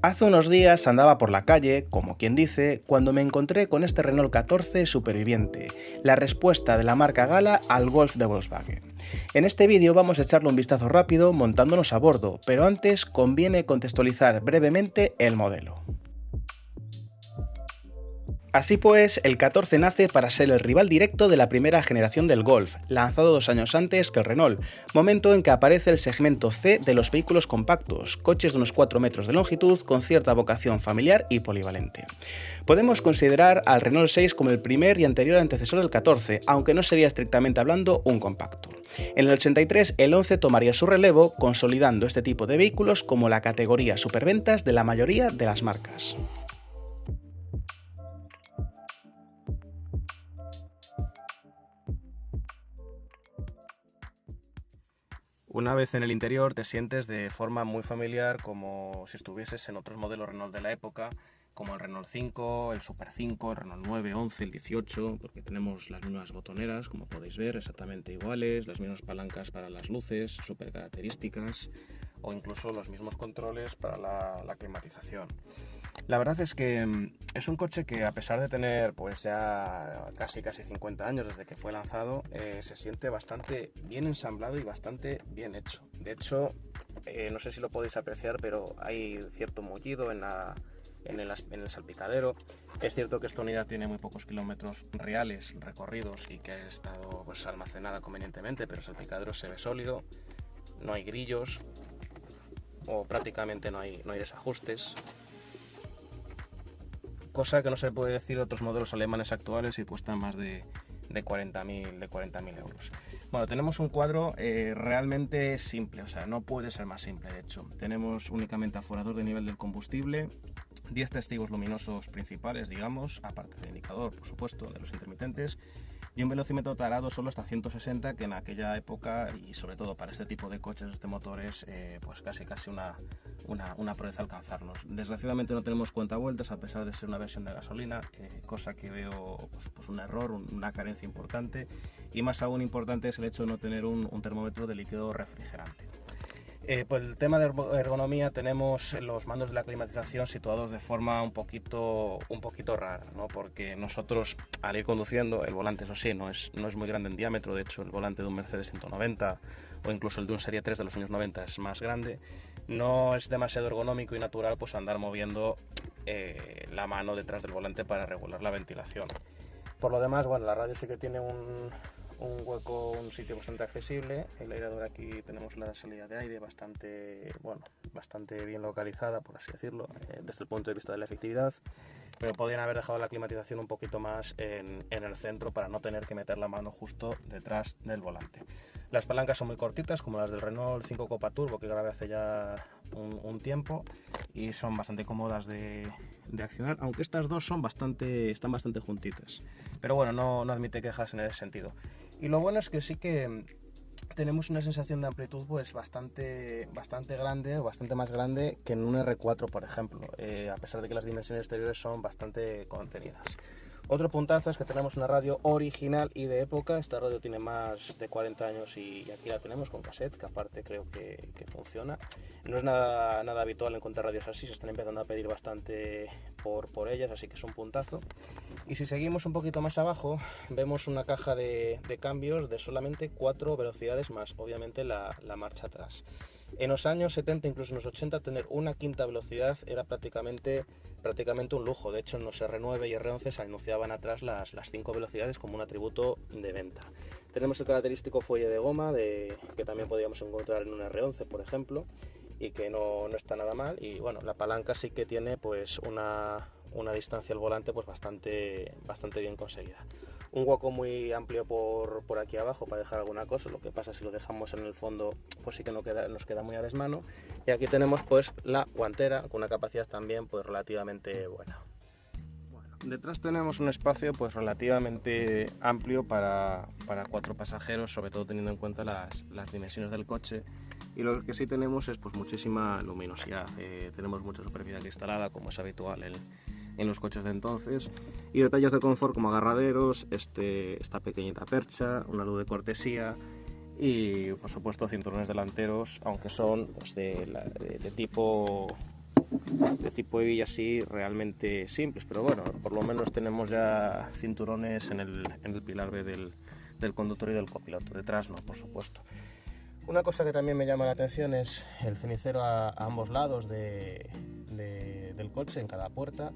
Hace unos días andaba por la calle, como quien dice, cuando me encontré con este Renault 14 superviviente, la respuesta de la marca Gala al Golf de Volkswagen. En este vídeo vamos a echarle un vistazo rápido montándonos a bordo, pero antes conviene contextualizar brevemente el modelo. Así pues, el 14 nace para ser el rival directo de la primera generación del Golf, lanzado 2 años antes que el Renault, momento en que aparece el segmento C de los vehículos compactos, coches de unos 4 metros de longitud con cierta vocación familiar y polivalente. Podemos considerar al Renault 6 como el primer y anterior antecesor del 14, aunque no sería estrictamente hablando un compacto. En el 83 el 11 tomaría su relevo, consolidando este tipo de vehículos como la categoría superventas de la mayoría de las marcas. Una vez en el interior te sientes de forma muy familiar, como si estuvieses en otros modelos Renault de la época, como el Renault 5, el Super 5, el Renault 9, 11, el 18, porque tenemos las mismas botoneras, como podéis ver, exactamente iguales, las mismas palancas para las luces, súper características, o incluso los mismos controles para la climatización. La verdad es que es un coche que, a pesar de tener pues ya casi 50 años desde que fue lanzado, se siente bastante bien ensamblado y bastante bien hecho. De hecho, no sé si lo podéis apreciar, pero hay cierto mullido en el salpicadero. Es cierto que esta unidad tiene muy pocos kilómetros reales recorridos y que ha estado pues almacenada convenientemente, pero el salpicadero se ve sólido, no hay grillos o prácticamente no hay desajustes. Cosa que no se puede decir de otros modelos alemanes actuales y cuestan más de 40.000 euros. Bueno, tenemos un cuadro realmente simple, o sea, no puede ser más simple de hecho. Tenemos únicamente aforador de nivel del combustible, 10 testigos luminosos principales, digamos, aparte del indicador, por supuesto, de los intermitentes, y un velocímetro tarado solo hasta 160, que en aquella época, y sobre todo para este tipo de coches, este motor es pues casi una proeza alcanzarlos. Desgraciadamente no tenemos cuentavueltas, a pesar de ser una versión de gasolina, cosa que veo pues un error, una carencia importante, y más aún importante es el hecho de no tener un termómetro de líquido refrigerante. Pues el tema de ergonomía, tenemos los mandos de la climatización situados de forma un poquito rara, ¿no? Porque nosotros, al ir conduciendo, el volante, eso sí, no es muy grande en diámetro. De hecho, el volante de un Mercedes 190 o incluso el de un Serie 3 de los años 90 es más grande. No es demasiado ergonómico y natural pues andar moviendo la mano detrás del volante para regular la ventilación. Por lo demás, bueno, la radio sí que tiene un hueco, un sitio bastante accesible. El aireador, aquí tenemos la salida de aire bastante bien localizada, por así decirlo, desde el punto de vista de la efectividad, pero podrían haber dejado la climatización un poquito más en el centro para no tener que meter la mano justo detrás del volante. Las palancas son muy cortitas, como las del Renault 5 Copa Turbo, que grabé hace ya un tiempo, y son bastante cómodas de accionar, aunque estas dos están bastante juntitas, pero bueno, no admite quejas en ese sentido. Y lo bueno es que sí que tenemos una sensación de amplitud pues bastante grande, o bastante más grande que en un R4, por ejemplo, a pesar de que las dimensiones exteriores son bastante contenidas. Otro puntazo es que tenemos una radio original y de época. Esta radio tiene más de 40 años y aquí la tenemos con cassette, que aparte creo que funciona. No es nada habitual encontrar radios así, se están empezando a pedir bastante por ellas, así que es un puntazo. Y si seguimos un poquito más abajo, vemos una caja de cambios de solamente 4 velocidades más, obviamente la marcha atrás. En los años 70, incluso en los 80, tener una quinta velocidad era prácticamente un lujo. De hecho, en los R9 y R11 se anunciaban atrás las 5 velocidades como un atributo de venta. Tenemos el característico fuelle de goma que también podríamos encontrar en un R11, por ejemplo, y que no está nada mal. Y bueno, la palanca sí que tiene pues una distancia al volante pues bastante bien conseguida. Un hueco muy amplio por aquí abajo para dejar alguna cosa. Lo que pasa, si lo dejamos en el fondo, pues sí que nos queda muy a desmano. Y aquí tenemos pues la guantera, con una capacidad también pues relativamente buena. Detrás tenemos un espacio pues relativamente amplio para 4 pasajeros, sobre todo teniendo en cuenta las dimensiones del coche. Y lo que sí tenemos es pues muchísima luminosidad. Tenemos mucha superficie instalada, como es habitual en los coches de entonces, y detalles de confort como agarraderos, esta pequeñita percha, una luz de cortesía y por supuesto cinturones delanteros, aunque son pues, de tipo hebilla así realmente simples, pero bueno, por lo menos tenemos ya cinturones en el pilar B del conductor y del copiloto, detrás no, por supuesto. Una cosa que también me llama la atención es el cenicero a ambos lados del coche, en cada puerta,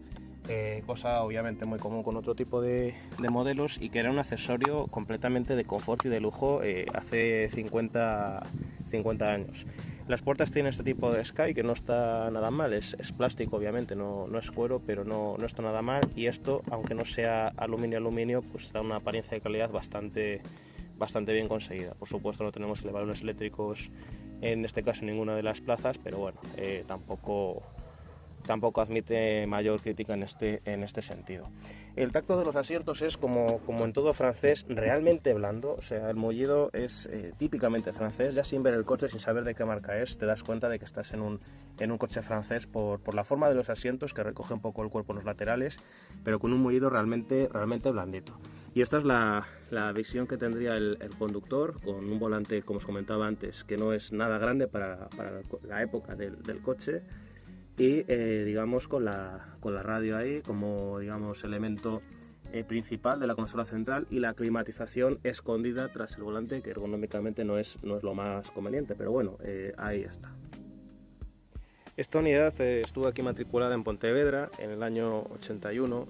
cosa obviamente muy común con otro tipo de modelos, y que era un accesorio completamente de confort y de lujo hace 50 años. Las puertas tienen este tipo de Sky, que no está nada mal, es plástico obviamente, no es cuero, pero no está nada mal, y esto, aunque no sea aluminio, pues da una apariencia de calidad bastante bien conseguida. Por supuesto no tenemos elevadores eléctricos en este caso en ninguna de las plazas, pero bueno, tampoco admite mayor crítica en este sentido. El tacto de los asientos es como en todo francés, realmente blando, o sea, el mullido es típicamente francés. Ya sin ver el coche, sin saber de qué marca es, te das cuenta de que estás en un coche francés por la forma de los asientos, que recoge un poco el cuerpo en los laterales, pero con un mullido realmente blandito. Y esta es la visión que tendría el conductor, con un volante, como os comentaba antes, que no es nada grande para la época del coche, y digamos con la radio ahí como digamos elemento principal de la consola central, y la climatización escondida tras el volante, que ergonómicamente no es lo más conveniente, pero bueno, ahí está. Esta unidad estuvo aquí matriculada en Pontevedra en el año 81,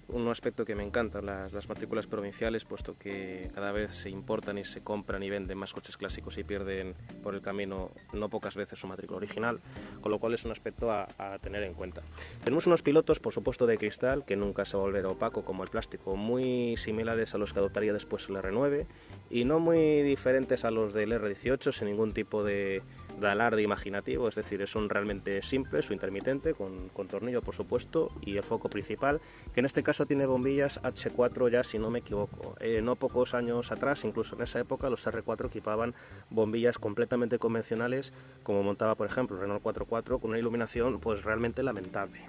un aspecto que me encanta, las matrículas provinciales, puesto que cada vez se importan y se compran y venden más coches clásicos y pierden por el camino no pocas veces su matrícula original, con lo cual es un aspecto a tener en cuenta. Tenemos unos pilotos, por supuesto, de cristal, que nunca se volverá opaco como el plástico, muy similares a los que adoptaría después el R9 y no muy diferentes a los del R18, sin ningún tipo de alarde imaginativo, es decir, son realmente simples, su intermitente con tornillo por supuesto, y el foco principal, que en este caso tiene bombillas H4 ya, si no me equivoco. No pocos años atrás, incluso en esa época, los R4 equipaban bombillas completamente convencionales, como montaba por ejemplo el Renault 4x4, con una iluminación pues realmente lamentable.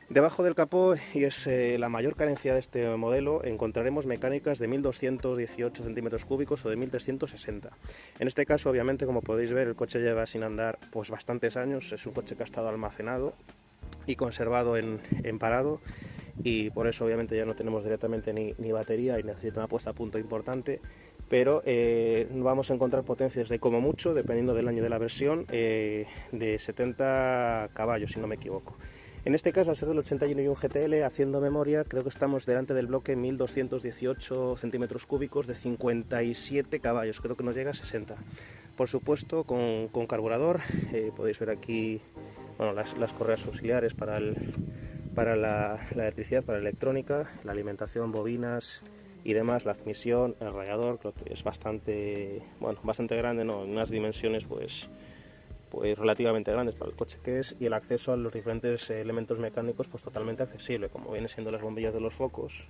Debajo del capó, y es la mayor carencia de este modelo, encontraremos mecánicas de 1218 centímetros cúbicos o de 1360. En este caso, obviamente, como podéis ver, el coche lleva sin andar pues bastantes años, es un coche que ha estado almacenado y conservado en parado, y por eso obviamente ya no tenemos directamente ni batería y necesita una puesta a punto importante, pero vamos a encontrar potencias de como mucho, dependiendo del año de la versión, de 70 caballos si no me equivoco. En este caso, al ser del 81 y un GTL, haciendo memoria, creo que estamos delante del bloque 1218 centímetros cúbicos de 57 caballos, creo que nos llega a 60. Por supuesto, con carburador, podéis ver aquí bueno, las correas auxiliares para la electricidad, para la electrónica, la alimentación, bobinas y demás, la admisión, el radiador, creo que es bastante grande, ¿no? En unas dimensiones pues relativamente grandes para el coche que es, y el acceso a los diferentes elementos mecánicos pues totalmente accesible, como viene siendo las bombillas de los focos,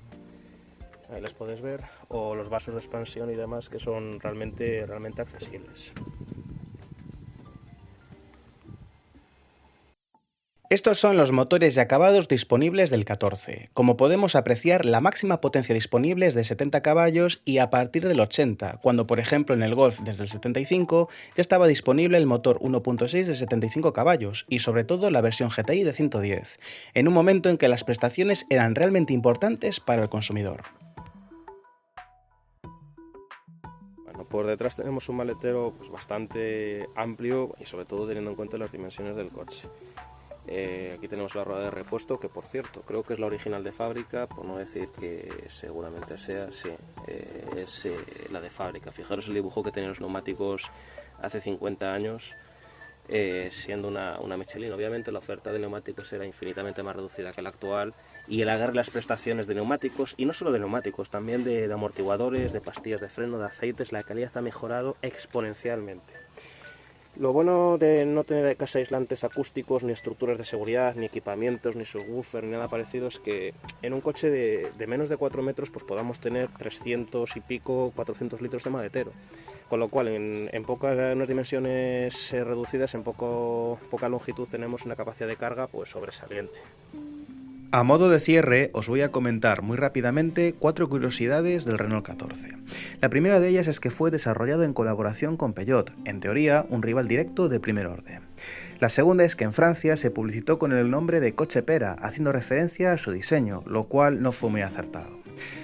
ahí las podéis ver, o los vasos de expansión y demás, que son realmente accesibles. Estos son los motores y acabados disponibles del 14. Como podemos apreciar, la máxima potencia disponible es de 70 caballos y a partir del 80, cuando por ejemplo en el Golf desde el 75 ya estaba disponible el motor 1.6 de 75 caballos y sobre todo la versión GTI de 110, en un momento en que las prestaciones eran realmente importantes para el consumidor. Bueno, por detrás tenemos un maletero pues bastante amplio y sobre todo teniendo en cuenta las dimensiones del coche. Aquí tenemos la rueda de repuesto, que por cierto creo que es la original de fábrica, por no decir que seguramente sea, sí, es la de fábrica. Fijaros el dibujo que tenían los neumáticos hace 50 años, siendo una Michelin. Obviamente la oferta de neumáticos era infinitamente más reducida que la actual, y el agarre las prestaciones de neumáticos, y no solo de neumáticos, también de amortiguadores, de pastillas de freno, de aceites, la calidad ha mejorado exponencialmente. Lo bueno de no tener casi aislantes acústicos, ni estructuras de seguridad, ni equipamientos, ni subwoofer, ni nada parecido, es que en un coche de menos de 4 metros pues podamos tener 300 y pico, 400 litros de maletero. Con lo cual, en unas dimensiones reducidas, en poca longitud, tenemos una capacidad de carga pues sobresaliente. A modo de cierre, os voy a comentar muy rápidamente 4 curiosidades del Renault 14. La primera de ellas es que fue desarrollado en colaboración con Peugeot, en teoría un rival directo de primer orden. La segunda es que en Francia se publicitó con el nombre de Coche Pera, haciendo referencia a su diseño, lo cual no fue muy acertado.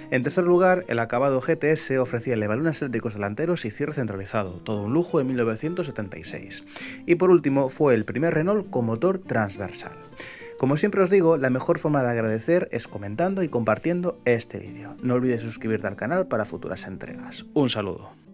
En tercer lugar, el acabado GTS ofrecía elevalunas eléctricos delanteros y cierre centralizado, todo un lujo en 1976. Y por último, fue el primer Renault con motor transversal. Como siempre os digo, la mejor forma de agradecer es comentando y compartiendo este vídeo. No olvides suscribirte al canal para futuras entregas. Un saludo.